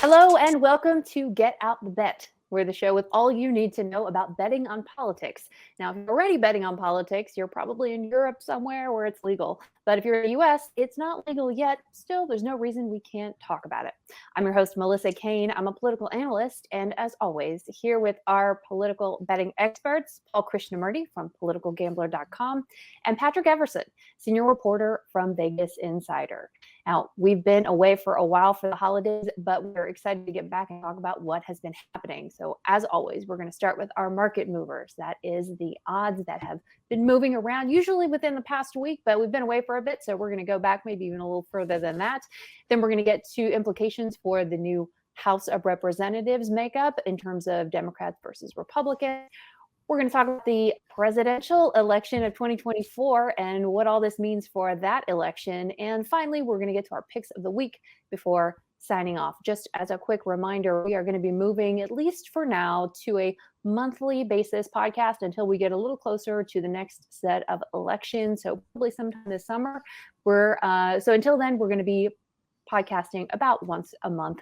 Hello and welcome to Get Out the Bet. We're the show with all you need to know about betting on politics. Now, if you're already betting on politics, you're probably in Europe somewhere where it's legal. But if you're in the US, it's not legal yet. Still, there's no reason we can't talk about it. I'm your host, Melissa Caen. I'm a political analyst. And as always, here with our political betting experts, Paul Krishnamurty from politicalgambler.com and Patrick Everson, senior reporter from VegasInsider. Now, we've been away for a while for the holidays, but we're excited to get back and talk about what has been happening. So as always, we're going to start with our market movers. That is the odds that have been moving around, usually within the past week, but we've been away for a bit. So we're going to go back maybe even a little further than that. Then we're going to get to implications for the new House of Representatives makeup in terms of Democrats versus Republicans. We're going to talk about the presidential election of 2024 and what all this means for that election. And finally, we're going to get to our picks of the week before signing off. Just as a quick reminder, we are going to be moving, at least for now, to a monthly basis podcast until we get a little closer to the next set of elections. So probably sometime this summer. So until then, we're going to be podcasting about once a month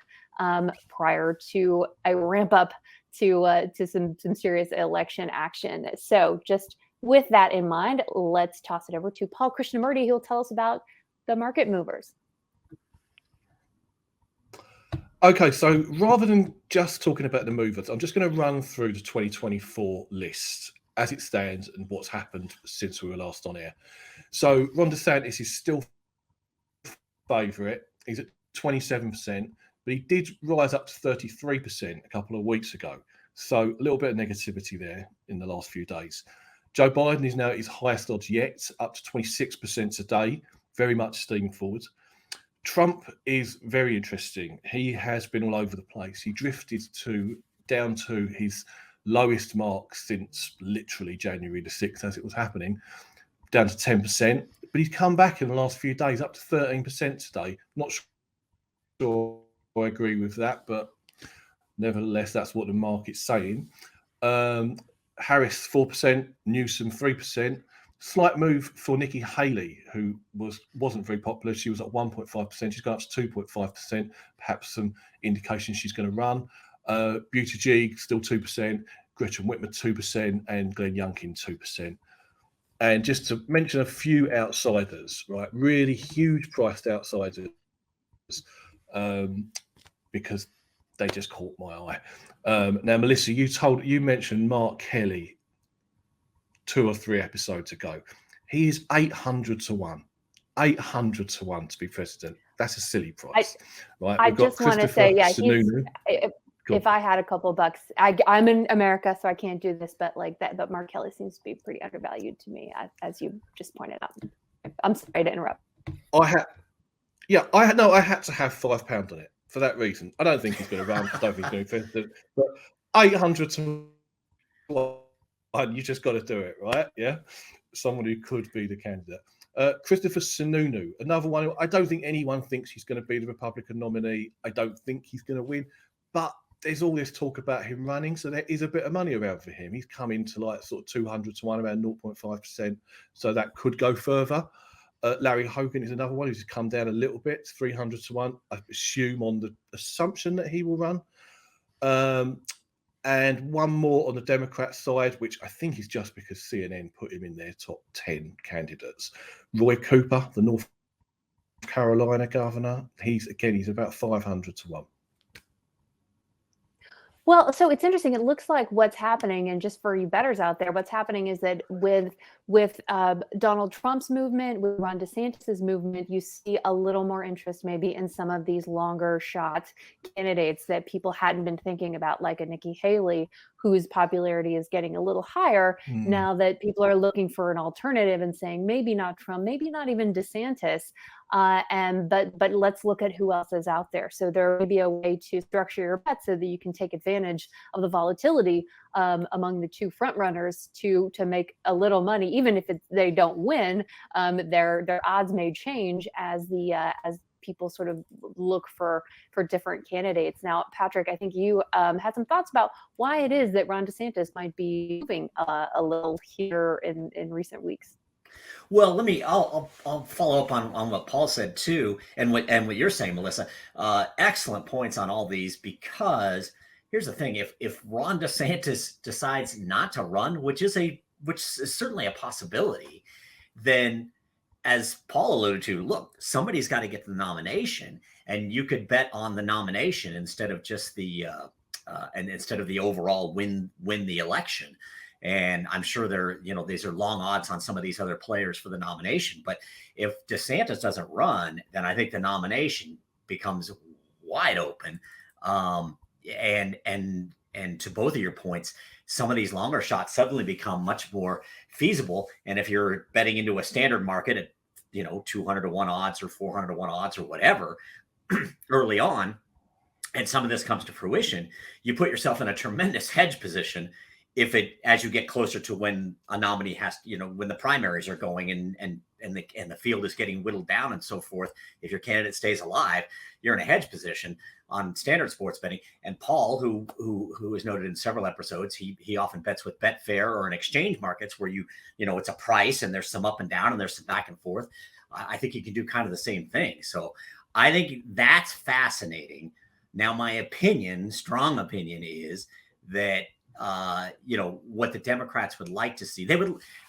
prior to a ramp up to some serious election action. So just with that in mind, let's toss it over to Paul Krishnamurty, who'll tell us about the market movers. Okay, so rather than just talking about the movers, I'm just going to run through the 2024 list as it stands and what's happened since we were last on air. So Ron Desantis is still favourite. He's at 27%, but he did rise up to 33% a couple of weeks ago. So a little bit of negativity there in the last few days. Joe Biden is now at his highest odds yet, up to 26% today, very much steaming forward. Trump is very interesting. He has been all over the place. He drifted down to his lowest mark since literally January the 6th as it was happening, down to 10%. But he's come back in the last few days up to 13% today. Not sure I agree with that, but nevertheless, that's what the market's saying. Harris 4%, Newsom 3%. Slight move for Nikki Haley, who wasn't very popular. She was at 1.5%. She's gone up to 2.5%. Perhaps some indication she's going to run. Buttigieg still 2%. Gretchen Whitmer 2%, and Glenn Youngkin 2%. And just to mention a few outsiders, right? Really huge priced outsiders, because they just caught my eye. Now, Melissa, you mentioned Mark Kelly 2 or 3 episodes ago. He is 800 to 1. 800 to 1 to be president. That's a silly price, right? I just want to say, yeah, if I had a couple bucks, I'm in America, so I can't do this, but like that. But Mark Kelly seems to be pretty undervalued to me, as you just pointed out. I'm sorry to interrupt. I had to have £5 on it for that reason. I don't think he's going to run. I don't think he's going to be president. But 800 to 1, you just got to do it, right? Yeah, someone who could be the candidate. Christopher Sununu, another one. I don't think anyone thinks he's going to be the Republican nominee. I don't think he's going to win, but there's all this talk about him running, so there is a bit of money around for him. He's come into like sort of 200 to 1, around 0.5%, so that could go further. Larry Hogan is another one who's come down a little bit, 300 to 1. I assume on the assumption that he will run. And one more on the Democrat side, which I think is just because CNN put him in their top 10 candidates. Roy Cooper, the North Carolina governor, he's about 500 to 1. Well, so it's interesting. It looks like what's happening, and just for you bettors out there, what's happening is that with Donald Trump's movement, with Ron DeSantis's movement, you see a little more interest maybe in some of these longer shot candidates that people hadn't been thinking about, like a Nikki Haley, whose popularity is getting a little higher now that people are looking for an alternative and saying maybe not Trump, maybe not even DeSantis. But let's look at who else is out there. So there may be a way to structure your bet so that you can take advantage of the volatility among the two front runners to make a little money, even if they don't win. Their odds may change as people sort of look for different candidates. Now, Patrick, I think you had some thoughts about why it is that Ron DeSantis might be moving a little here in recent weeks. Well, I'll follow up on what Paul said too, and what you're saying, Melissa. Excellent points on all these, because here's the thing: if Ron DeSantis decides not to run, which is certainly a possibility, then, as Paul alluded to, look, somebody's got to get the nomination, and you could bet on the nomination instead of just the overall win the election. And I'm sure these are long odds on some of these other players for the nomination. But if DeSantis doesn't run, then I think the nomination becomes wide open. And to both of your points, some of these longer shots suddenly become much more feasible. And if you're betting into a standard market at 200 to 1 odds or 400 to 1 odds or whatever early on, and some of this comes to fruition, you put yourself in a tremendous hedge position as you get closer to when a nominee has, when the primaries are going and the field is getting whittled down and so forth. If your candidate stays alive, you're in a hedge position on standard sports betting. And Paul, who is noted in several episodes, he often bets with Betfair or in exchange markets where it's a price and there's some up and down and there's some back and forth. I think you can do kind of the same thing. So I think that's fascinating. Now, my strong opinion is that what the Democrats would like to see.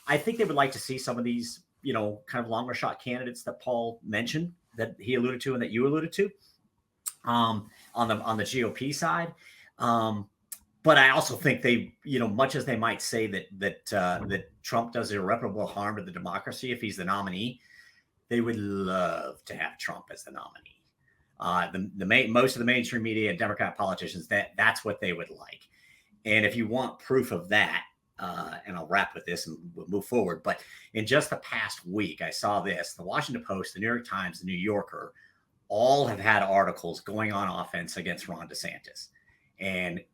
I think they would like to see some of these, kind of longer shot candidates that Paul mentioned, that he alluded to and that you alluded to, on the GOP side. But I also think they, much as they might say that Trump does irreparable harm to the democracy if he's the nominee, they would love to have Trump as the nominee. Most of the mainstream media and Democrat politicians, that's what they would like. And if you want proof of that, and I'll wrap with this and we'll move forward, but in just the past week, I saw this: the Washington Post, the New York Times, the New Yorker, all have had articles going on offense against Ron DeSantis. And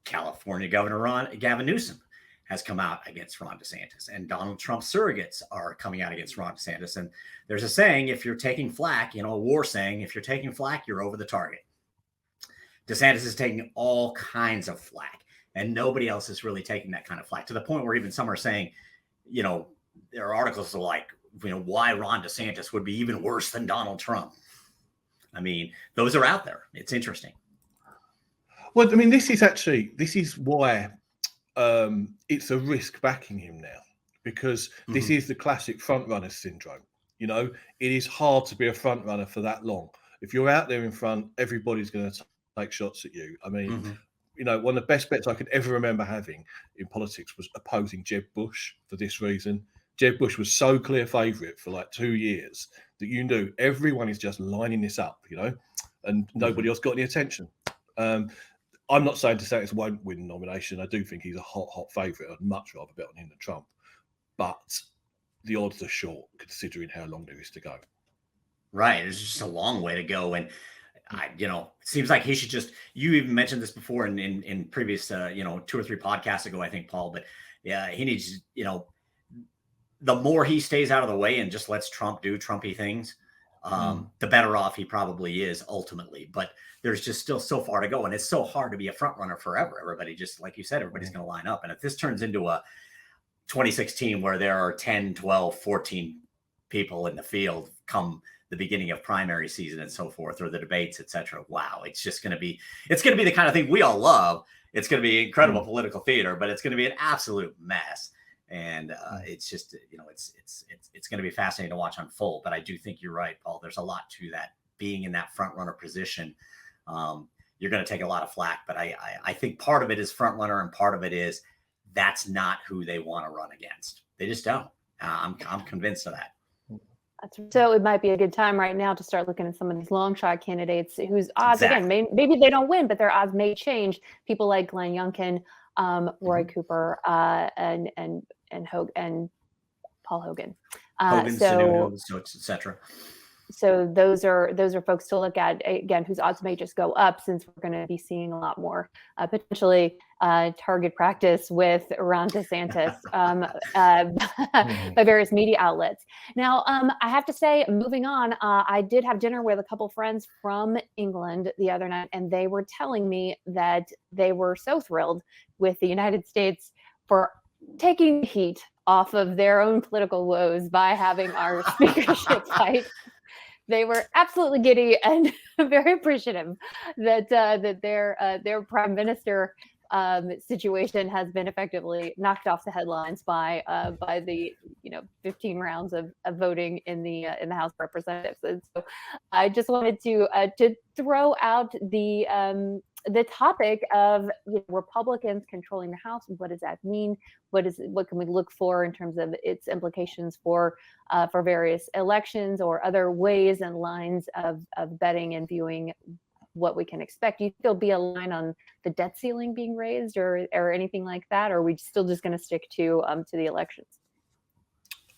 California Governor Gavin Newsom has come out against Ron DeSantis, and Donald Trump's surrogates are coming out against Ron DeSantis. And there's a saying, if you're taking flack, a war saying, if you're taking flack, you're over the target. DeSantis is taking all kinds of flack, and nobody else is really taking that kind of flack, to the point where even some are saying, there are articles like, why Ron DeSantis would be even worse than Donald Trump. I mean, those are out there. It's interesting. Well, I mean, this is why it's a risk backing him now, because this is the classic front runner syndrome. It is hard to be a front runner for that long. If you're out there in front, everybody's going to take shots at you. I mean, one of the best bets I could ever remember having in politics was opposing Jeb Bush for this reason. Jeb Bush was so clear favourite for like 2 years that you knew everyone is just lining this up, and nobody else got any attention. I'm not saying DeSantis won't win the nomination. I do think he's a hot favourite. I'd much rather bet on him than Trump. But the odds are short considering how long there is to go. Right. There's just a long way to go. And it seems like he should just, you even mentioned this before in previous, 2 or 3 podcasts ago, I think, Paul, but yeah, he needs, the more he stays out of the way and just lets Trump do Trumpy things, the better off he probably is ultimately. But there's just still so far to go. And it's so hard to be a front runner forever. Everybody, just like you said, everybody's going to line up. And if this turns into a 2016 where there are 10, 12, 14 people in the field come the beginning of primary season and so forth, or the debates, etc. Wow, it's going to be the kind of thing we all love. It's going to be incredible political theater, but it's going to be an absolute mess. And it's just, it's going to be fascinating to watch unfold. But I do think you're right, Paul. There's a lot to that, being in that front runner position. You're going to take a lot of flack, but I think part of it is front runner, and part of it is that's not who they want to run against. They just don't. I'm convinced of that. So it might be a good time right now to start looking at some of these long shot candidates whose odds, again, maybe they don't win, but their odds may change. People like Glenn Youngkin, Roy Cooper, and Paul Hogan. Etc. So those are folks to look at, again, whose odds may just go up, since we're going to be seeing a lot more potentially target practice with Ron DeSantis by various media outlets. Now, I have to say, moving on, I did have dinner with a couple friends from England the other night, and they were telling me that they were so thrilled with the United States for taking the heat off of their own political woes by having our speakership fight. They were absolutely giddy and very appreciative that their prime minister situation has been effectively knocked off the headlines by the 15 rounds of voting in the House of Representatives. And so I just wanted to throw out the topic of Republicans controlling the House. What does that mean? What can we look for in terms of its implications for various elections or other ways and lines of betting and viewing what we can expect? Do you think there'll be a line on the debt ceiling being raised or anything like that? Or are we still just going to stick to the elections?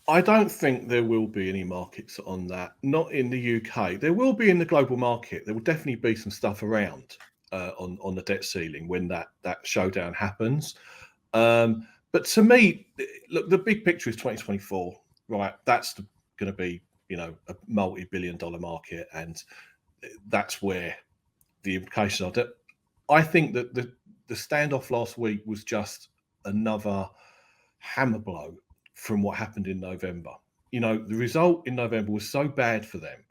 I don't think there will be any markets on that. Not in the UK. There will be in the global market. There will definitely be some stuff around on the debt ceiling when that showdown happens. But to me, look, the big picture is 2024, right? That's going to be, a multi-billion-dollar market, and that's where the implications are. That I think that the standoff last week was just another hammer blow from what happened in November. The result in November was so bad for them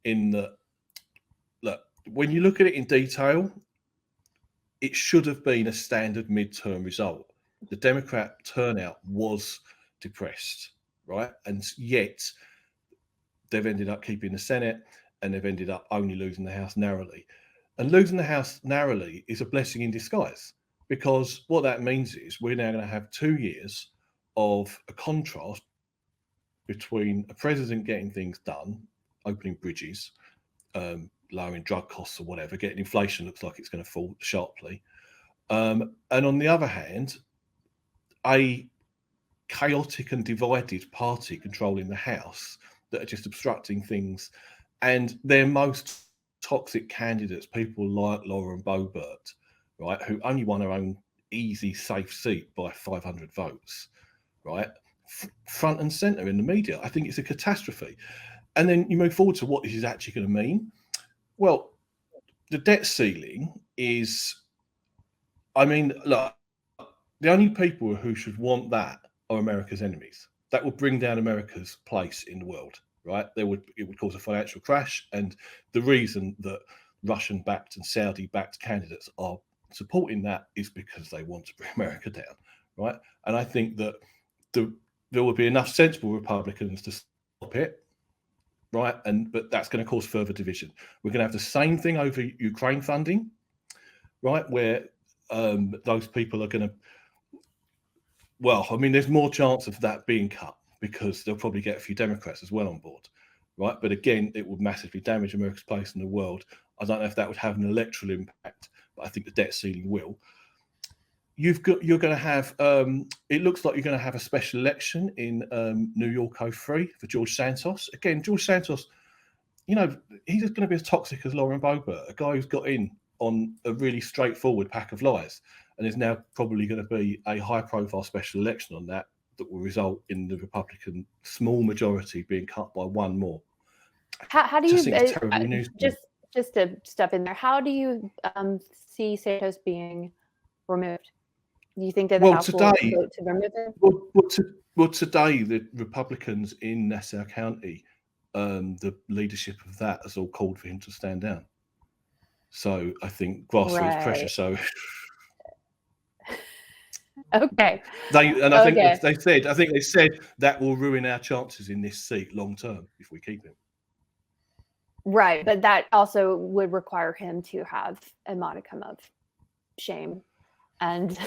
in that, look, when you look at it in detail, it should have been a standard midterm result. The Democrat turnout was depressed, right? And yet they've ended up keeping the Senate, and they've ended up only losing the House narrowly. And losing the House narrowly is a blessing in disguise, because what that means is we're now going to have 2 years of a contrast between a president getting things done, opening bridges, lowering drug costs or whatever, getting inflation looks like it's going to fall sharply. And on the other hand, a chaotic and divided party controlling the House that are just obstructing things. And their most toxic candidates, people like Lauren Boebert, right, who only won her own easy, safe seat by 500 votes, right, front and centre in the media. I think it's a catastrophe. And then you move forward to what this is actually going to mean. Well, the debt ceiling is, look, the only people who should want that are America's enemies. That would bring down America's place in the world, right? It would cause a financial crash. And the reason that Russian-backed and Saudi-backed candidates are supporting that is because they want to bring America down, right? And I think that there will be enough sensible Republicans to stop it, right? But that's going to cause further division. We're going to have the same thing over Ukraine funding, right? Where those people are going to, there's more chance of that being cut because they'll probably get a few Democrats as well on board, right? But again, it would massively damage America's place in the world. I don't know if that would have an electoral impact, but I think the debt ceiling will. You're going to have, it looks like you're going to have a special election in New York 03 for George Santos. Again, George Santos, he's going to be as toxic as Lauren Boebert, a guy who's got in on a really straightforward pack of lies. And there's now probably going to be a high-profile special election on that will result in the Republican small majority being cut by one more. How do you terrible news just to step in there? How do you see Santos being removed? Do you think that the House will vote to remove him? Well, today the Republicans in Nassau County, the leadership of that has all called for him to stand down. So I think grassroots pressure. So. Okay. I think they said that will ruin our chances in this seat long term if we keep him. Right, but that also would require him to have a modicum of shame, and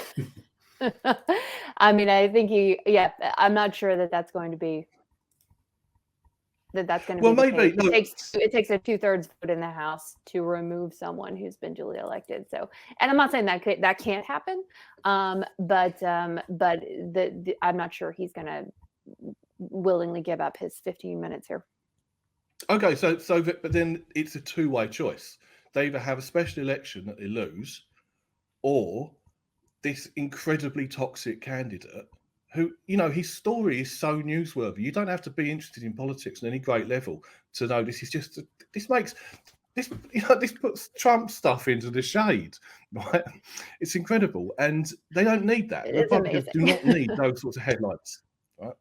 I think I'm not sure that that's going to be. That's going to be maybe the case. It takes a 2/3 vote in the House to remove someone who's been duly elected. So, and I'm not saying that can't happen, but I'm not sure he's going to willingly give up his 15 minutes here. Okay, but then it's a two-way choice. They either have a special election that they lose, or this incredibly toxic candidate who, his story is so newsworthy. You don't have to be interested in politics on any great level to know this is just, this makes, this puts Trump stuff into the shade, right? It's incredible, and they don't need that. It is Republicans do amazing. not need those sorts of headlines, right?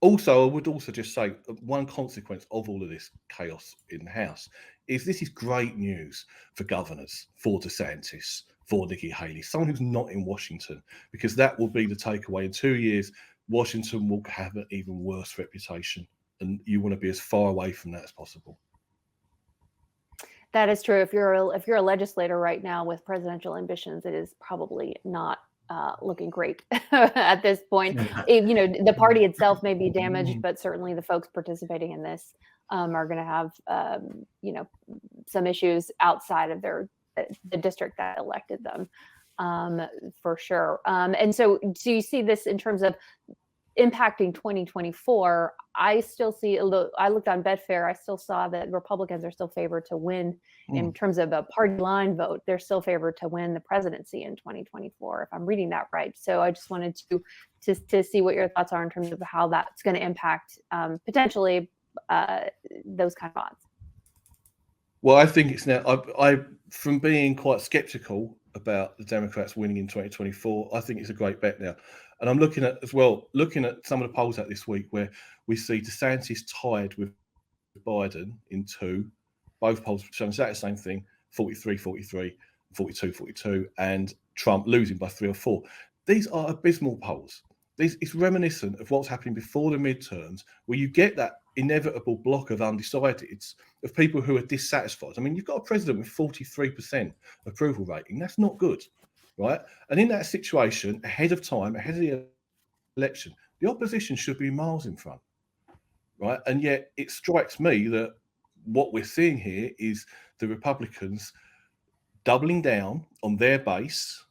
Also, I would also just say one consequence of all of this chaos in the House is this is great news for governors, for DeSantis, for Nikki Haley, someone who's not in Washington, because that will be the takeaway. In 2 years, Washington will have an even worse reputation, and you want to be as far away from that as possible. That is true. If you're a legislator right now with presidential ambitions, it is probably not looking great at this point. The party itself may be damaged, but certainly the folks participating in this are going to have some issues outside of the district that elected them, for sure. And so you see this in terms of impacting 2024. I still see, I looked on Betfair, I still saw that Republicans are still favored to win in terms of a party line vote. They're still favored to win the presidency in 2024, if I'm reading that right. So I just wanted to see what your thoughts are in terms of how that's going to impact potentially those kind of odds. Well, I think it's now, I from being quite skeptical about the Democrats winning in 2024, I think it's a great bet now. And I'm looking at some of the polls out this week where we see DeSantis tied with Biden in 2. Both polls showing exactly the same thing, 43-43, 42-42, and Trump losing by 3 or 4. These are abysmal polls. It's reminiscent of what's happening before the midterms, where you get that inevitable block of undecideds, of people who are dissatisfied. I mean, you've got a president with 43% approval rating. That's not good, right? And in that situation, ahead of time, ahead of the election, the opposition should be miles in front, right? And yet it strikes me that what we're seeing here is the Republicans doubling down on their base,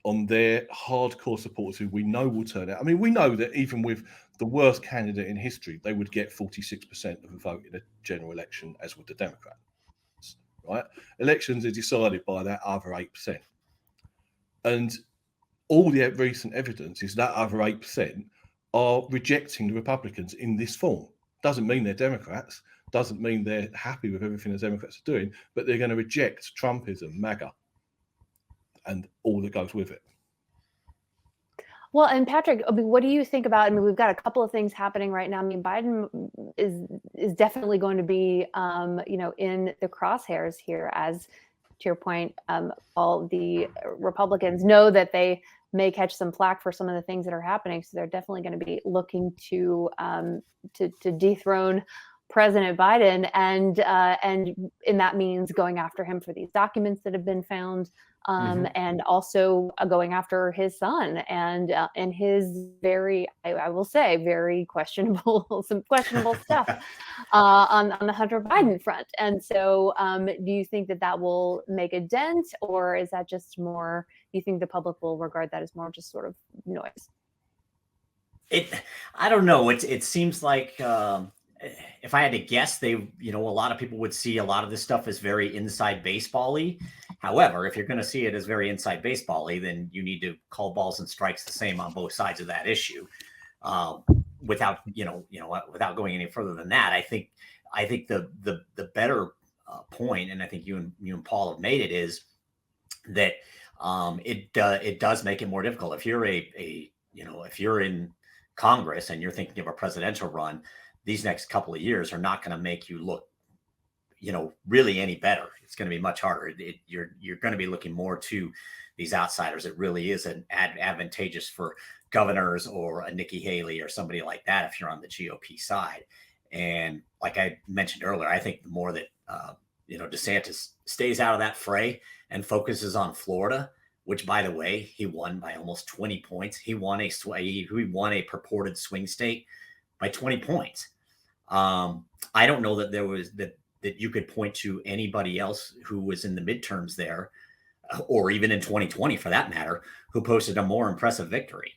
on their hardcore supporters who we know will turn out. I mean, we know that even with the worst candidate in history, they would get 46% of the vote in a general election, as would the Democrats, right? Elections are decided by that other 8%. And all the recent evidence is that other 8% are rejecting the Republicans in this form. Doesn't mean they're Democrats, doesn't mean they're happy with everything the Democrats are doing, but they're going to reject Trumpism, MAGA, and all that goes with it. Well, and Patrick, I mean, what do you think about? I mean, we've got a couple of things happening right now. I mean, Biden is definitely going to be, in the crosshairs here, as to your point, all the Republicans know that they may catch some flack for some of the things that are happening, so they're definitely going to be looking to dethrone President Biden, and that means going after him for these documents that have been found. And also going after his son and his very, I will say, very questionable, some questionable stuff on the Hunter Biden front. And so do you think that will make a dent, or is that just more, you think the public will regard that as more just sort of noise? I don't know. It seems like, if I had to guess, a lot of people would see a lot of this stuff as very inside baseball-y. However, if you're going to see it as very inside baseball-y, then you need to call balls and strikes the same on both sides of that issue. Without going any further than that, I think the better point, and I think you and Paul have made it, is that it does make it more difficult. If you're if you're in Congress and you're thinking of a presidential run, these next couple of years are not going to make you look, really any better. It's going to be much harder. You're going to be looking more to these outsiders. It really is advantageous for governors or a Nikki Haley or somebody like that if you're on the GOP side. And like I mentioned earlier, I think the more that DeSantis stays out of that fray and focuses on Florida, which, by the way, he won by almost 20 points. He won a purported swing state by 20 points. I don't know that there was that you could point to anybody else who was in the midterms there, or even in 2020 for that matter, who posted a more impressive victory.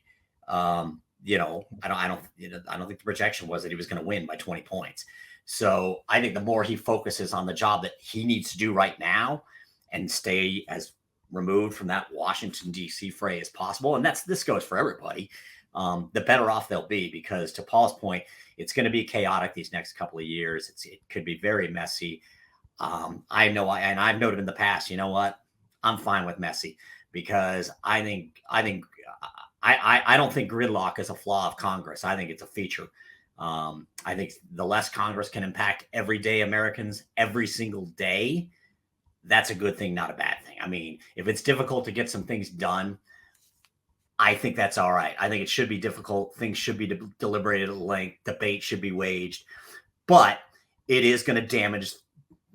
I don't think the projection was that he was going to win by 20 points. So I think the more he focuses on the job that he needs to do right now and stay as removed from that Washington, D.C. fray as possible, and this goes for everybody, the better off they'll be, because to Paul's point, it's going to be chaotic these next couple of years. It could be very messy. I know, and I've noted in the past, you know what? I'm fine with Messi because I don't think gridlock is a flaw of Congress. I think it's a feature. I think the less Congress can impact everyday Americans every single day, that's a good thing, not a bad thing. I mean, if it's difficult to get some things done, I think that's all right. I think it should be difficult. Things should be deliberated at length. Debate should be waged, but it is going to damage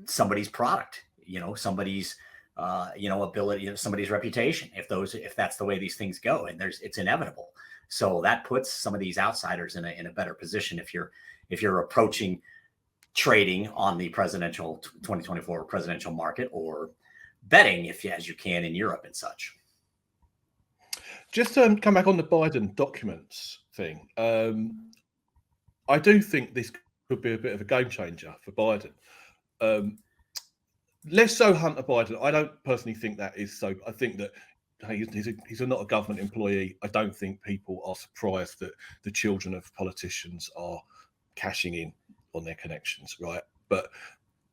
somebody's product, somebody's, ability, somebody's reputation. If that's the way these things go, and it's inevitable. So that puts some of these outsiders in a better position if you're approaching trading on the 2024 presidential market, or betting as you can in Europe and such. Just to come back on the Biden documents thing, I do think this could be a bit of a game changer for Biden. Less so Hunter Biden. I don't personally think that is so. I think that he's not a government employee. I don't think people are surprised that the children of politicians are cashing in on their connections, right? But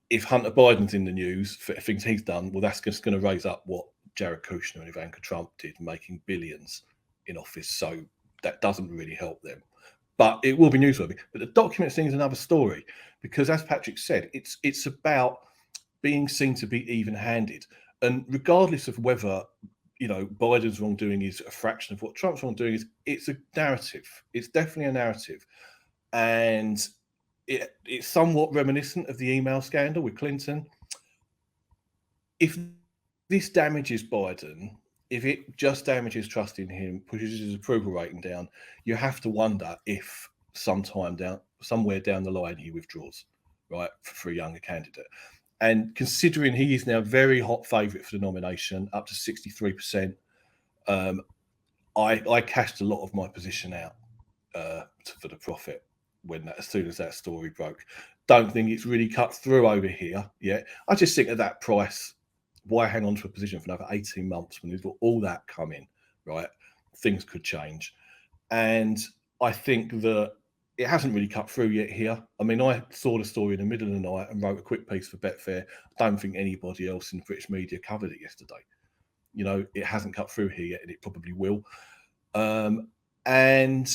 if Hunter Biden's in the news for things he's done, well, that's just going to raise up what Jared Kushner and Ivanka Trump did, making billions in office. So that doesn't really help them. But it will be newsworthy. But the document thing is another story, because as Patrick said, it's about being seen to be even-handed. And regardless of whether, Biden's wrongdoing is a fraction of what Trump's wrongdoing is, it's a narrative. It's definitely a narrative. And it's somewhat reminiscent of the email scandal with Clinton. If this damages Biden, if it just damages trust in him, pushes his approval rating down, you have to wonder if somewhere down the line he withdraws, right, for a younger candidate. And considering he is now very hot favourite for the nomination, up to 63%, I cashed a lot of my position out for the profit as soon as that story broke. Don't think it's really cut through over here yet. I just think at that price, why hang on to a position for another 18 months when we've got all that coming, right? Things could change. And I think that it hasn't really cut through yet here. I mean, I saw the story in the middle of the night and wrote a quick piece for Betfair. I don't think anybody else in the British media covered it yesterday. It hasn't cut through here yet, and it probably will. And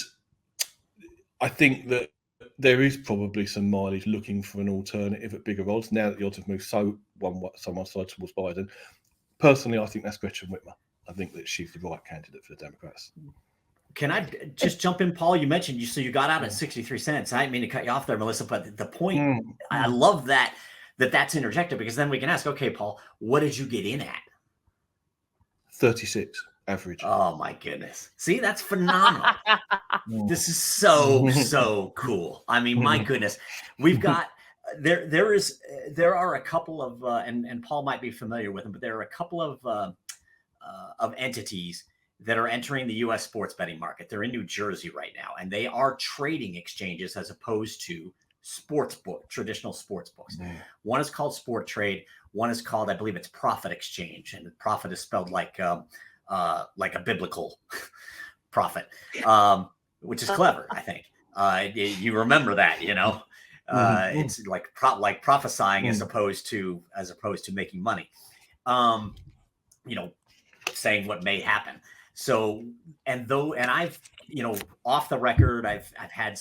I think that there is probably some mileage looking for an alternative at bigger odds now that the odds have moved so one side towards Biden. Personally, I think that's Gretchen Whitmer. I think that she's the right candidate for the Democrats. Can I just jump in, Paul? You mentioned you got out at 63 cents. I didn't mean to cut you off there, Melissa, but the point, I love that's interjected, because then we can ask, okay, Paul, what did you get in at? 36 average. Oh my goodness. See, that's phenomenal. This is so cool. I mean, my goodness, we've got, there are a couple of, and Paul might be familiar with them, but there are a couple of entities that are entering the U.S. sports betting market. They're in New Jersey right now, and they are trading exchanges as opposed to traditional sports books. One is called Sport Trade. One is called, I believe it's Profit Exchange, and profit is spelled like a biblical prophet, which is clever, I think. You remember that, it's like prophesying as opposed to making money, saying what may happen. So, and I've, off the record, I've had,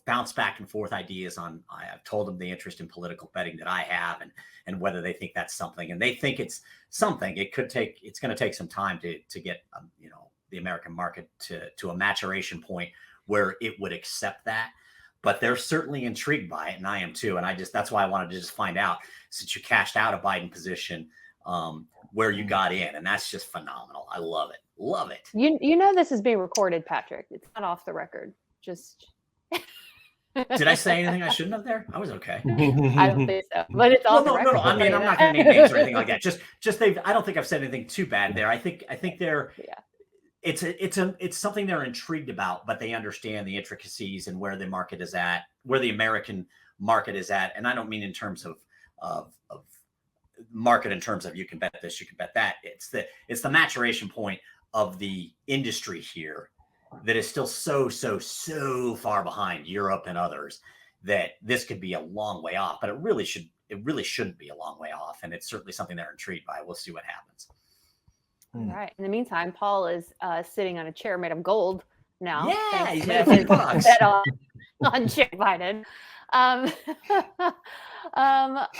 bounced back and forth ideas on, I've told them the interest in political betting that I have, and whether they think that's something, and they think it's something. It's going to take some time to get, the American market to a maturation point where it would accept that. But they're certainly intrigued by it, and I am too. And that's why I wanted to just find out, since you cashed out a Biden position, where you got in, and that's just phenomenal. I love it. Love it. This is being recorded, Patrick. It's not off the record. Just did I say anything I shouldn't have there? I was okay. I don't think so, but it's off the record. No. I mean, I'm not going to name names or anything like that. Just I don't think I've said anything too bad there. I think they're it's something they're intrigued about, but they understand the intricacies and where the market is at, where the American market is at. And I don't mean in terms of market in terms of you can bet this, you can bet that. It's the maturation point of the industry here that is still so far behind Europe and others, that this could be a long way off, but it really should it really shouldn't be a long way off, and it's certainly something they're intrigued by. We'll see what happens. All right. In the meantime, Paul is sitting on a chair made of gold now. Yeah, thanks he's to made of his $50. bet on Joe Biden.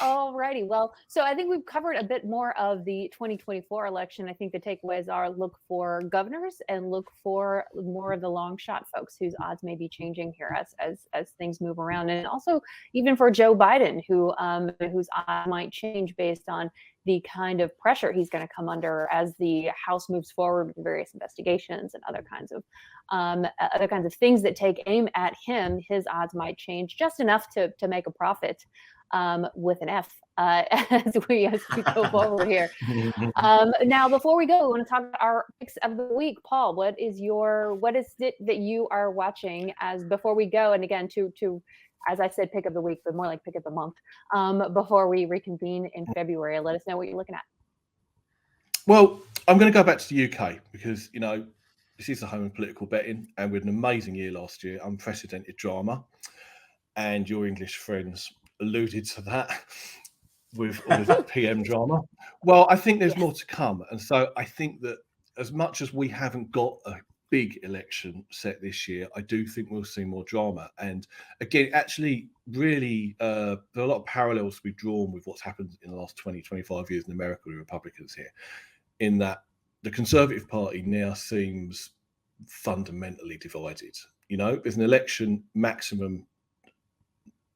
All righty. Well, so I think we've covered a bit more of the 2024 election. I think the takeaways are look for governors and look for more of the long shot folks whose odds may be changing here as things move around, and also even for Joe Biden, whose odds might change based on the kind of pressure he's going to come under as the House moves forward with various investigations and other kinds of things that take aim at him. His odds might change just enough to make a profit, with an F, as we go forward here. Now, before we go, we want to talk about our picks of the week. Paul, what is it that you are watching as before we go? And again, to as I said, pick of the week, but more like pick of the month, before we reconvene in February. Let us know what you're looking at. Well, I'm going to go back to the UK because, this is the home of political betting, and we had an amazing year last year, unprecedented drama, and your English friends alluded to that with all of the PM drama. Well, I think there's more to come, and so I think that as much as we haven't got a big election set this year, I do think we'll see more drama. And again, actually, really, there are a lot of parallels to be drawn with what's happened in the last 20, 25 years in America with Republicans here, in that the Conservative Party now seems fundamentally divided. There's an election maximum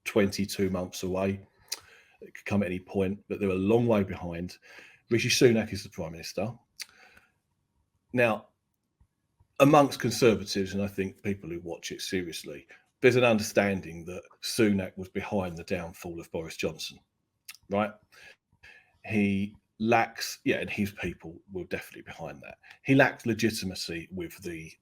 22 months away. It could come at any point, but they're a long way behind. Rishi Sunak is the Prime Minister. Now, amongst Conservatives, and I think people who watch it seriously, there's an understanding that Sunak was behind the downfall of Boris Johnson, right? He lacks, and his people were definitely behind that. He lacked legitimacy with the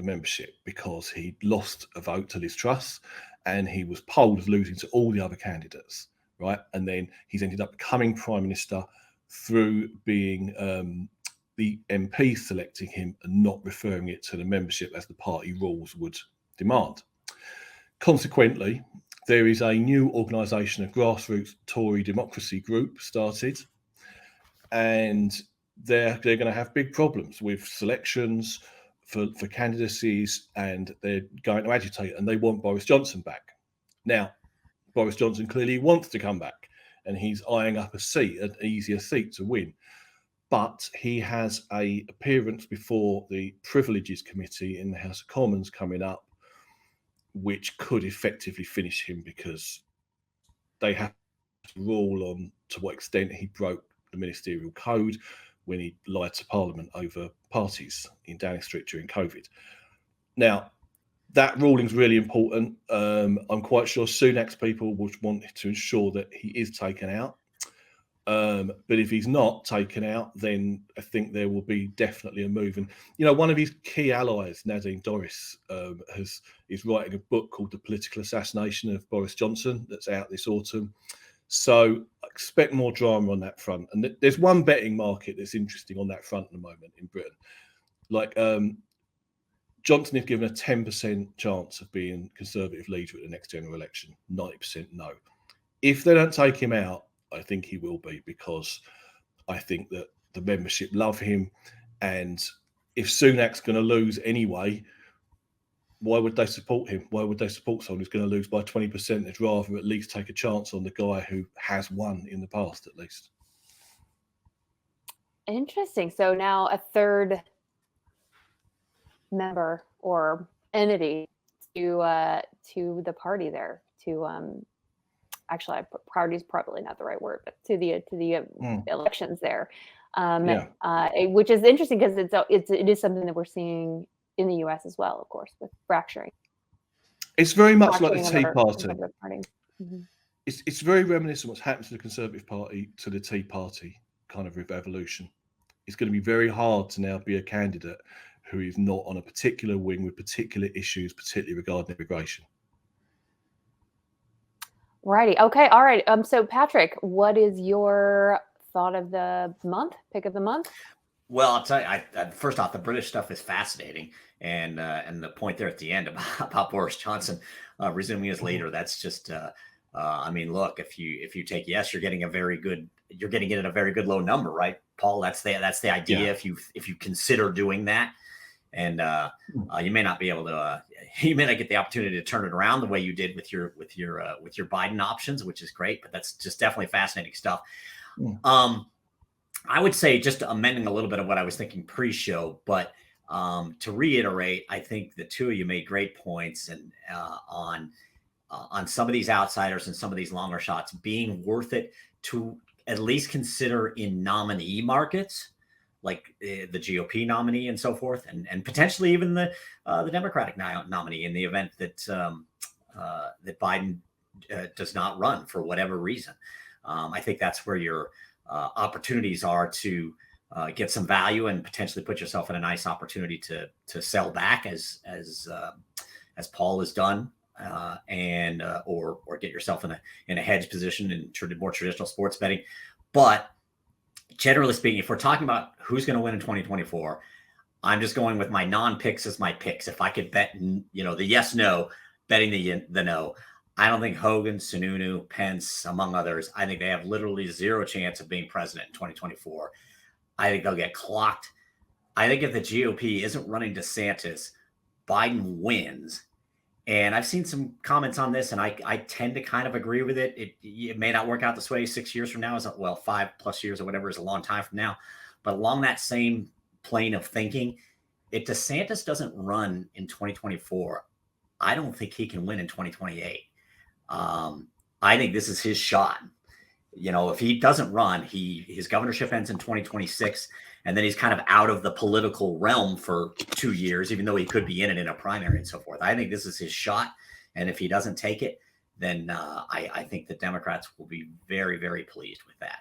membership because he lost a vote to Liz Truss, and he was polled as losing to all the other candidates, right? And then he's ended up becoming Prime Minister through being the MP selecting him and not referring it to the membership as the party rules would demand. Consequently, there is a new organisation, a grassroots Tory democracy group started, and they're going to have big problems with selections for candidacies, and they're going to agitate, and they want Boris Johnson back. Now, Boris Johnson clearly wants to come back, and he's eyeing up an easier seat to win. But he has an appearance before the Privileges Committee in the House of Commons coming up, which could effectively finish him because they have to rule on to what extent he broke the ministerial code when he lied to Parliament over parties in Downing Street during COVID. Now, that ruling is really important. I'm quite sure Sunak's people would want to ensure that he is taken out. But if he's not taken out, then I think there will be definitely a move. And, one of his key allies, Nadine Dorries, is writing a book called The Political Assassination of Boris Johnson that's out this autumn. So expect more drama on that front. And there's one betting market that's interesting on that front at the moment in Britain. Like Johnson is given a 10% chance of being Conservative leader at the next general election, 90% no. If they don't take him out, I think he will be, because I think that the membership love him. And if Sunak's going to lose anyway, why would they support him? Why would they support someone who's going to lose by 20%? They'd rather at least take a chance on the guy who has won in the past, at least. Interesting. So now a third member or entity to the party there, to actually, party is probably not the right word, but to the elections there, which is interesting because it is something that we're seeing in the U.S. as well, of course, with fracturing. It's very much like the Tea Party. Mm-hmm. It's very reminiscent what's happened to the Conservative Party to the Tea Party kind of evolution. It's going to be very hard to now be a candidate who is not on a particular wing with particular issues, particularly regarding immigration. Righty. Okay. All right. So Patrick, what is your thought of the month? Pick of the month? Well, I'll tell you. First off, the British stuff is fascinating, and the point there at the end about Boris Johnson resuming his leader, that's just I mean, look, if you take yes, you're getting it at a very good low number, right, Paul? That's the idea. Yeah. If you consider doing that, and you may not be able to, you may not get the opportunity to turn it around the way you did with your Biden options, which is great, but that's just definitely fascinating stuff. I would say, just amending a little bit of what I was thinking pre-show, but to reiterate, I think the two of you made great points, and on some of these outsiders and some of these longer shots being worth it to at least consider in nominee markets, like the GOP nominee and so forth, and potentially even the Democratic nominee in the event that that Biden does not run for whatever reason. I think that's where your opportunities are to get some value and potentially put yourself in a nice opportunity to sell back as Paul has done, and or get yourself in a hedge position in more traditional sports betting. But generally speaking, if we're talking about who's going to win in 2024, I'm just going with my non-picks as my picks. If I could bet, the yes, no, betting the no, I don't think Hogan, Sununu, Pence, among others, I think they have literally zero chance of being president in 2024. I think they'll get clocked. I think if the GOP isn't running DeSantis, Biden wins. And I've seen some comments on this, and I tend to kind of agree with it. It may not work out this way 6 years from now, 5+ years or whatever is a long time from now. But along that same plane of thinking, if DeSantis doesn't run in 2024, I don't think he can win in 2028. I think this is his shot. If he doesn't run, his governorship ends in 2026, and then he's kind of out of the political realm for 2 years, even though he could be in it in a primary and so forth. I think this is his shot, and if he doesn't take it, then I think the Democrats will be very, very pleased with that.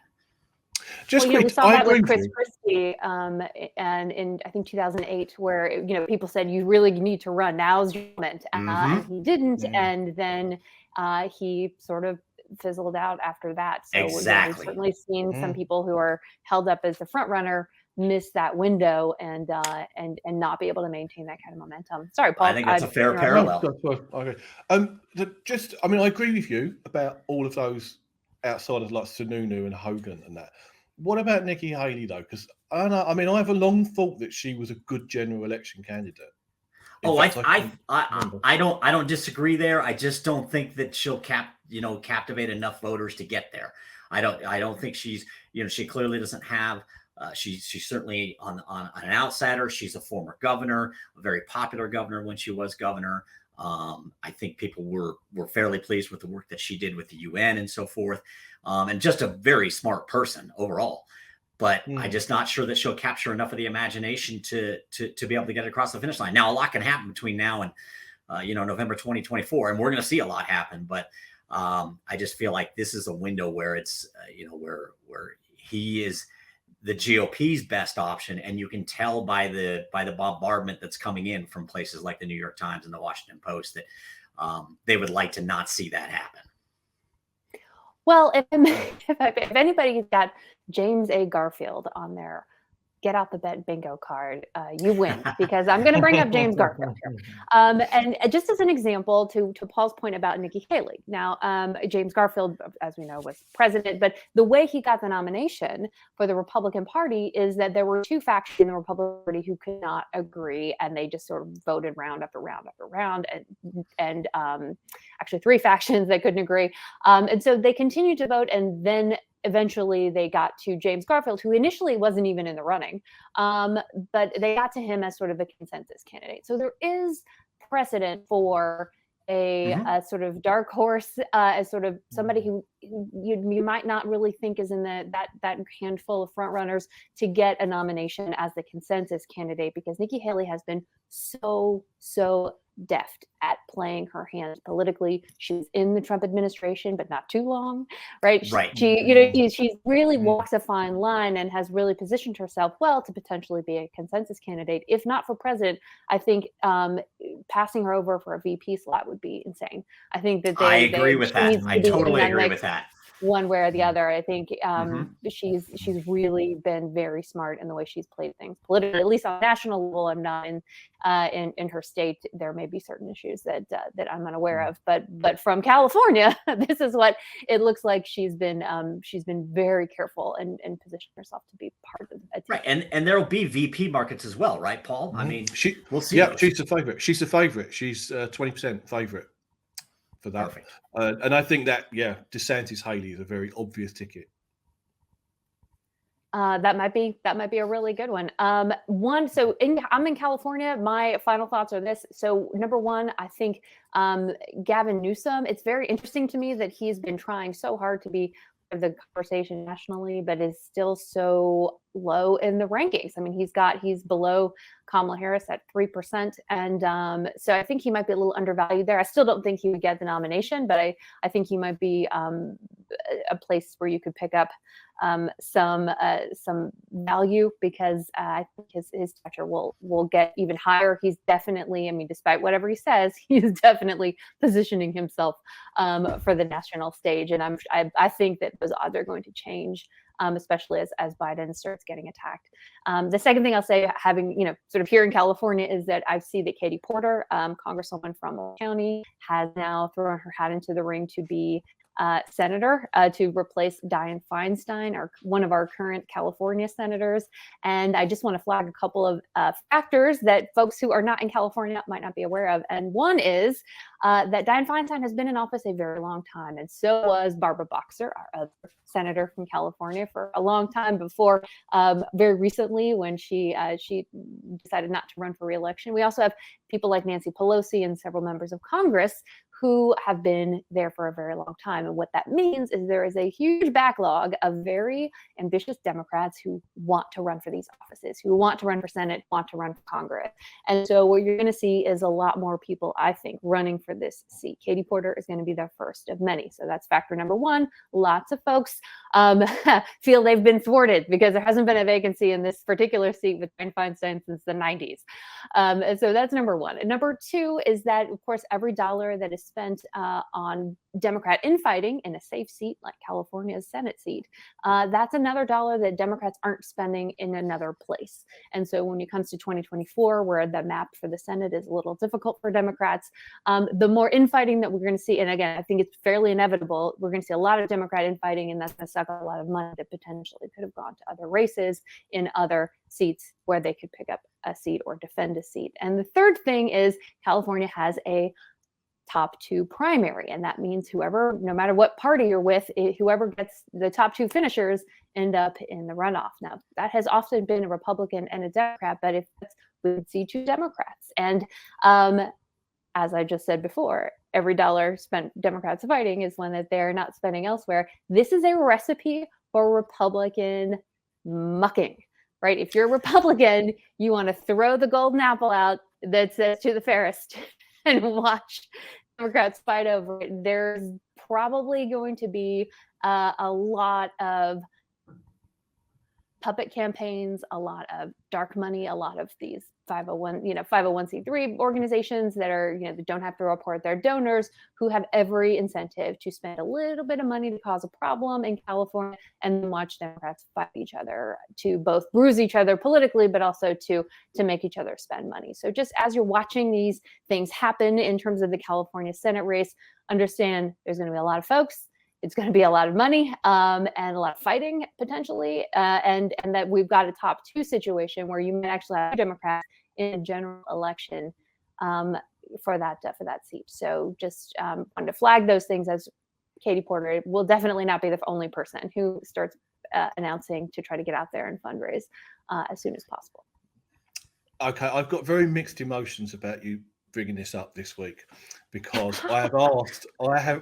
We saw that with Chris Christie, and in I think 2008, where people said you really need to run. Now's your moment, and he didn't, and then he sort of fizzled out after that. So exactly. We've certainly seen some people who are held up as the front runner miss that window and not be able to maintain that kind of momentum. Sorry, Paul. I think that's a fair parallel. Okay. I agree with you about all of those outsiders like Sununu and Hogan and that. What about Nikki Haley though? Because I have a long thought that she was a good general election candidate. I don't disagree there. I just don't think that she'll captivate enough voters to get there. I don't think she's, she clearly doesn't have, she's certainly on an outsider. She's a former governor, a very popular governor when she was governor. I think people were fairly pleased with the work that she did with the UN and so forth. And just a very smart person overall. But I'm just not sure that she'll capture enough of the imagination to be able to get it across the finish line. Now, a lot can happen between now and November 2024, and we're going to see a lot happen. But I just feel like this is a window where it's where he is the GOP's best option, and you can tell by the bombardment that's coming in from places like the New York Times and the Washington Post that they would like to not see that happen. Well, if anybody's got James A. Garfield on their get out the bet bingo card, you win, because I'm going to bring up James Garfield here. And just as an example, to Paul's point about Nikki Haley. Now, James Garfield, as we know, was president, but the way he got the nomination for the Republican Party is that there were two factions in the Republican Party who could not agree, and they just sort of voted round after round after round, and actually three factions that couldn't agree. And so they continued to vote, and then eventually they got to James Garfield, who initially wasn't even in the running, but they got to him as sort of a consensus candidate. So there is precedent for a sort of dark horse, as sort of somebody who you might not really think is in that handful of front runners to get a nomination as the consensus candidate, because Nikki Haley has been so deft at playing her hand politically. She was in the Trump administration, but not too long, right? Right. She really walks a fine line and has really positioned herself well to potentially be a consensus candidate. If not for president, I think passing her over for a VP slot would be insane. I think that I agree with that. I totally agree with that. one way or the other. I think Mhm. she's really been very smart in the way she's played things politically, at least on a national level. I'm not in her state. There may be certain issues that I'm unaware of, but from California, this is what it looks like. She's been very careful and positioned herself to be part of it. Right, and there'll be VP markets as well, right, Paul? I mean, we'll see. Yeah, those. she's the favorite. She's the favorite. She's 20% favorite for that. Perfect. And I think that, DeSantis Haley is a very obvious ticket. That might be a really good one. I'm in California. My final thoughts are this. So number one, I think Gavin Newsom. It's very interesting to me that he's been trying so hard to be part of the conversation nationally, but is still so low in the rankings. I mean, he's below Kamala Harris at 3%, and so I think he might be a little undervalued there. I still don't think he would get the nomination, but I think he might be a place where you could pick up some value, because I think his stature will get even higher. He's definitely, I mean, despite whatever he says, he's definitely positioning himself for the national stage, and I think that those odds are going to change, especially as Biden starts getting attacked. The second thing I'll say, having sort of here in California, is that I see that Katie Porter, Congresswoman from Orange County, has now thrown her hat into the ring to be senator to replace Dianne Feinstein, one of our current California senators. And I just want to flag a couple of factors that folks who are not in California might not be aware of. And one is that Dianne Feinstein has been in office a very long time, and so was Barbara Boxer, our other senator from California, for a long time before very recently, when she decided not to run for re-election. We also have people like Nancy Pelosi and several members of Congress who have been there for a very long time. And what that means is there is a huge backlog of very ambitious Democrats who want to run for these offices, who want to run for Senate, want to run for Congress. And so what you're going to see is a lot more people, I think, running for this seat. Katie Porter is going to be the first of many. So that's factor number one. Lots of folks feel they've been thwarted because there hasn't been a vacancy in this particular seat with Dianne Feinstein since the 90s. And so that's number one. And number two is that, of course, every dollar that is spent on Democrat infighting in a safe seat like California's Senate seat, that's another dollar that Democrats aren't spending in another place. And so when it comes to 2024, where the map for the Senate is a little difficult for Democrats, the more infighting that we're going to see, and again, I think it's fairly inevitable, we're going to see a lot of Democrat infighting, and that's going to suck a lot of money that potentially could have gone to other races in other seats where they could pick up a seat or defend a seat. And the third thing is California has a top two primary, and that means whoever, no matter what party you're with, whoever gets the top two finishers end up in the runoff. Now, that has often been a Republican and a Democrat, but if we would see two Democrats. And as I just said before, every dollar spent Democrats fighting is one that they're not spending elsewhere. This is a recipe for Republican mucking, right? If you're a Republican, you want to throw the golden apple out that says to the fairest and watch Democrats fight over it. There's probably going to be a lot of puppet campaigns, a lot of dark money, a lot of these 501c3 organizations that are, that don't have to report their donors, who have every incentive to spend a little bit of money to cause a problem in California and then watch Democrats fight each other to both bruise each other politically, but also to make each other spend money. So just as you're watching these things happen in terms of the California Senate race, understand there's going to be a lot of folks. It's going to be a lot of money and a lot of fighting potentially, and that we've got a top two situation where you might actually have Democrats in a general election for that seat. So just wanted to flag those things, as Katie Porter will definitely not be the only person who starts announcing to try to get out there and fundraise as soon as possible. Okay, I've got very mixed emotions about you bringing this up this week, because I have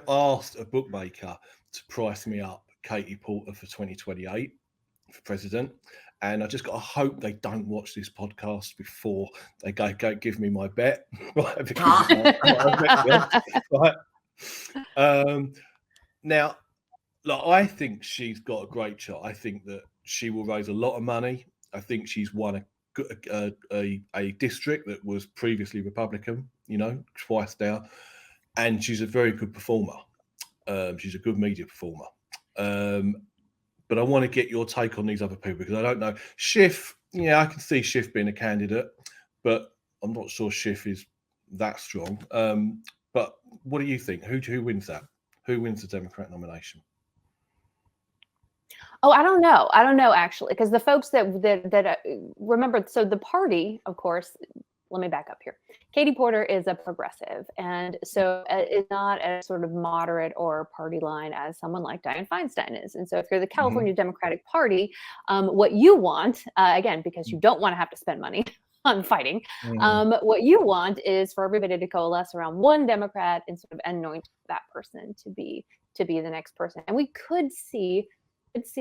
asked a bookmaker to price me up Katie Porter for 2028 for president, and I just got to hope they don't watch this podcast before they go give me my bet. Now, look, I think she's got a great shot. I think that she will raise a lot of money. I think she's won a district that was previously Republican, twice now, and she's a very good performer. She's a good media performer. But I want to get your take on these other people because I don't know. Schiff, yeah, I can see Schiff being a candidate, but I'm not sure Schiff is that strong. But what do you think? Who wins that? Who wins the Democrat nomination? Oh, I don't know. I don't know actually, because the folks that remember, so the party, of course. Let me back up here. Katie Porter is a progressive, and so is not a sort of moderate or party line as someone like Dianne Feinstein is. And so if you're the California Democratic Party, what you want, again, because you don't want to have to spend money on fighting, what you want is for everybody to coalesce around one Democrat and sort of anoint that person to be the next person. And we could see, it's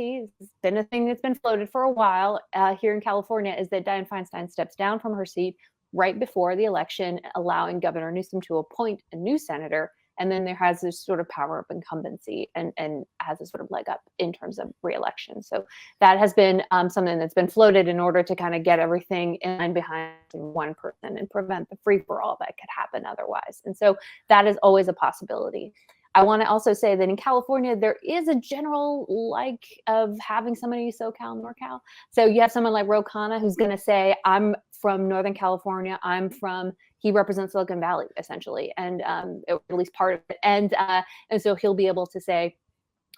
been a thing that's been floated for a while here in California, is that Dianne Feinstein steps down from her seat right before the election, allowing Governor Newsom to appoint a new senator. And then there has this sort of power of incumbency and has a sort of leg up in terms of reelection. So that has been something that's been floated in order to kind of get everything in line behind one person and prevent the free for all that could happen otherwise. And so that is always a possibility. I want to also say that in California, there is a general like of having somebody SoCal, NorCal. So you have someone like Ro Khanna who's going to say, I'm from Northern California. He represents Silicon Valley essentially, and at least part of it. And so he'll be able to say,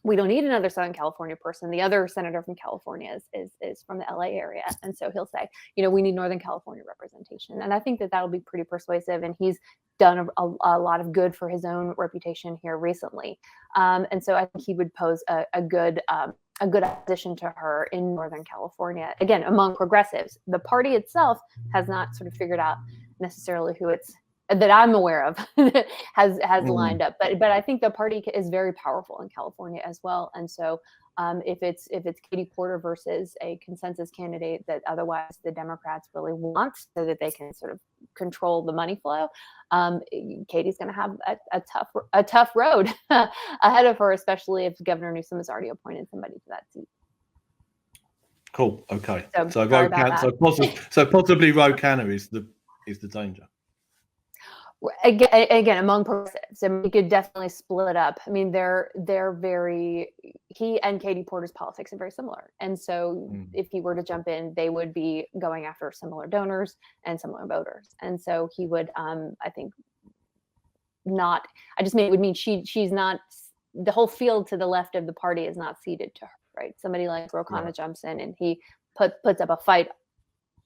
we don't need another Southern California person. The other senator from California is from the LA area. And so he'll say, we need Northern California representation. And I think that that'll be pretty persuasive. And he's done a lot of good for his own reputation here recently. And so I think he would pose a good opposition to her in Northern California. Again, among progressives, the party itself has not sort of figured out necessarily who it's that I'm aware of has lined up, but I think the party is very powerful in California as well. And so if it's Katie Porter versus a consensus candidate that otherwise the Democrats really want, so that they can sort of control the money flow, Katie's going to have a tough road ahead of her, especially if Governor Newsom has already appointed somebody to that seat. Cool. Okay. So possibly Ro Khanna is the danger. Again, among progressives, and we could definitely split up. I mean, they're very, he and Katie Porter's politics are very similar. And so if he were to jump in, they would be going after similar donors and similar voters. And so he would, I think, not, it would mean she's not, the whole field to the left of the party is not ceded to her, right? Somebody like Ro Khanna jumps in and he puts up a fight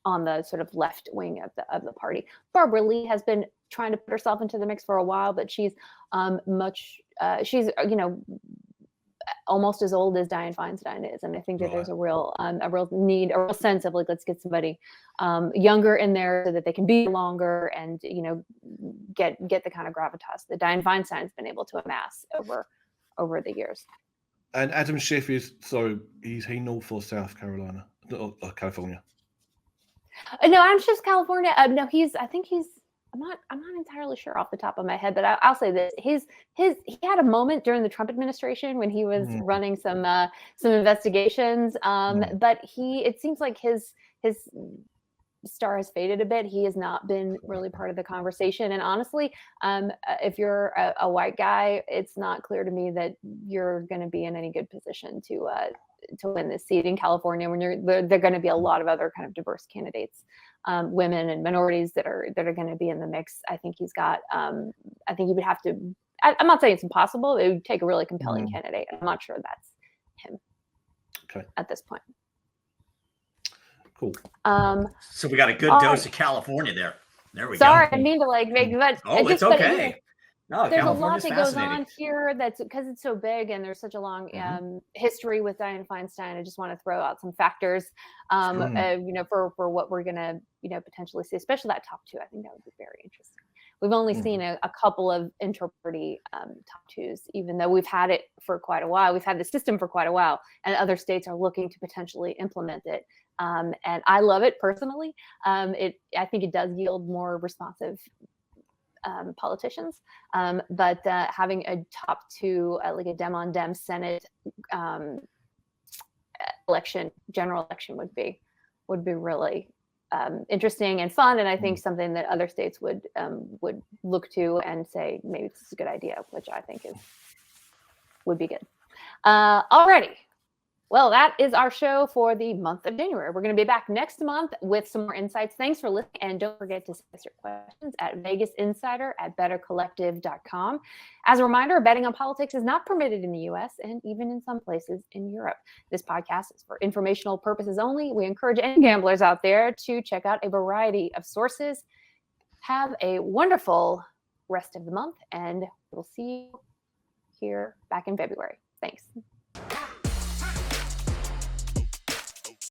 on the sort of left wing of the party. Barbara Lee has been trying to put herself into the mix for a while, but she's she's almost as old as Dianne Feinstein is, and I think that there's a real need, a real sense of like, let's get somebody younger in there so that they can be longer and get the kind of gravitas that Dianne Feinstein's been able to amass over the years. And Adam Schiff is he North or South Carolina or California? No, I'm just California. No, I think he's. I'm not entirely sure off the top of my head, but I'll say this: he had a moment during the Trump administration when he was running some investigations. But it seems like his star has faded a bit. He has not been really part of the conversation. And honestly, if you're a white guy, it's not clear to me that you're going to be in any good position to win this seat in California when there are going to be a lot of other kind of diverse candidates, women and minorities that are going to be in the mix. I think he's got, I think he would have to, I'm not saying it's impossible. It would take a really compelling candidate. I'm not sure that's him at this point. Cool. So we got a good dose of California there. There we go. Sorry, I mean to make, but it's okay. No, there's a lot that goes on here that's because it's so big and there's such a long history with Dianne Feinstein. I just want to throw out some factors, for what we're going to, potentially see, especially that top two. I think that would be very interesting. We've only seen a couple of inter-party top twos, even though we've had it for quite a while. We've had the system for quite a while, and other states are looking to potentially implement it. And I love it personally. I think it does yield more responsive politicians, but having a top two, like a Dem on Dem Senate general election would be really interesting and fun, and I think something that other states would look to and say maybe this is a good idea, which I think would be good. Alrighty. Well, that is our show for the month of January. We're going to be back next month with some more insights. Thanks for listening. And don't forget to send us your questions at VegasInsider@bettercollective.com. As a reminder, betting on politics is not permitted in the U.S. and even in some places in Europe. This podcast is for informational purposes only. We encourage any gamblers out there to check out a variety of sources. Have a wonderful rest of the month, and we'll see you here back in February. Thanks.